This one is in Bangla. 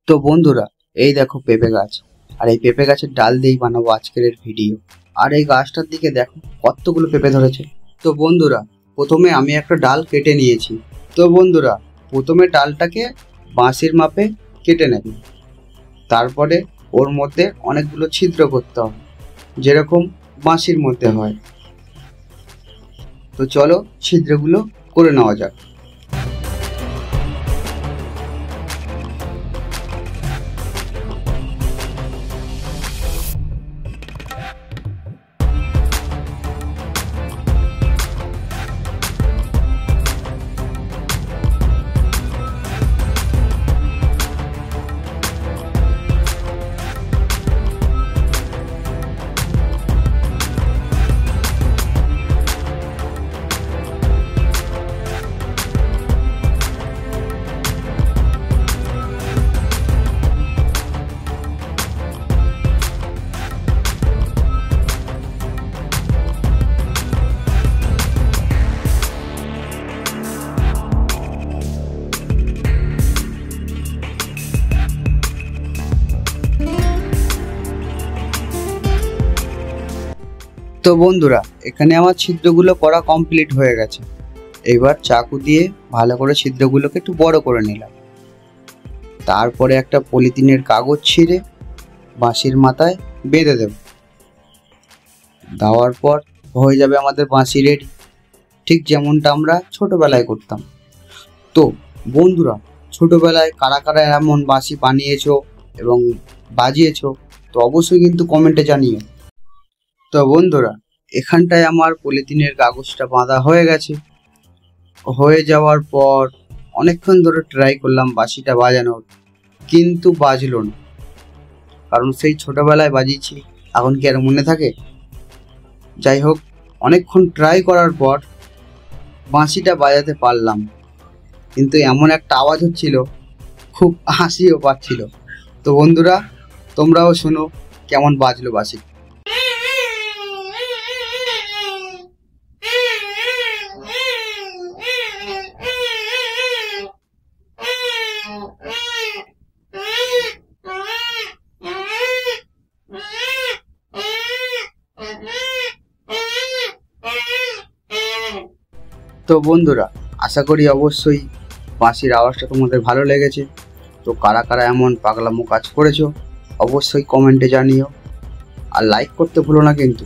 তো বন্ধুরা, এই দেখো পেঁপে গাছ। আর এই পেঁপে গাছের ডাল দিয়েই বানাবো আজকের এর ভিডিও। আর এই গাছটার দিকে দেখো কতগুলো পেঁপে ধরেছে। তো বন্ধুরা, প্রথমে আমি একটা ডাল কেটে নিয়েছি। তো বন্ধুরা, প্রথমে ডালটাকে বাঁশের মাপে কেটে নেবে। তারপরে ওর মধ্যে অনেকগুলো ছিদ্র করতে হবে, যেরকম বাঁশির মধ্যে হয়। তো চলো ছিদ্রগুলো করে নেওয়া যাক। তো বন্ধুরা, এখানে আমার ছিদ্রগুলো করা কমপ্লিট হয়ে গেছে। এবার চাকু দিয়ে ভালো করে ছিদ্রগুলোকে একটু বড় করে নিলাম। তারপরে একটা পলিথিনের কাগজ ছিঁড়ে বাঁশির মাথায় বেঁধে দেব। দেওয়ার পর হয়ে যাবে আমাদের বাঁশি রেডি, ঠিক যেমনটা আমরা ছোটবেলায় করতাম। তো বন্ধুরা, ছোটবেলায় কারা কারা এমন বাঁশি বানিয়েছো এবং বাজিয়েছো, তো অবশ্যই কিন্তু কমেন্টে জানিও। তো বন্ধুরা, এখানটায় আমার পলিথিনের কাগজটা বাঁধা হয়ে গেছে। হয়ে যাওয়ার পর অনেকক্ষণ ধরে ট্রাই করলাম বাঁশিটা বাজানোর, কিন্তু বাজলো না। কারণ সেই ছোটবেলায় বাজিয়েছি, এখন কি আর মনে থাকে? যাই হোক, অনেকক্ষণ ট্রাই করার পর বাঁশিটা বাজাতে পারলাম, কিন্তু এমন একটা আওয়াজ হচ্ছিল, খুব হাসিও পাচ্ছিল। তো বন্ধুরা, তোমরাও শোনো কেমন বাজলো বাঁশি। তো বন্ধুরা, আশা করি অবশ্যই বাঁশির আওয়াজটা তোমাদের ভালো লেগেছে। তো কারা কারা এমন পাগলামো কাজ করেছো অবশ্যই কমেন্টে জানিও, আর লাইক করতে ভুলো না কিন্তু।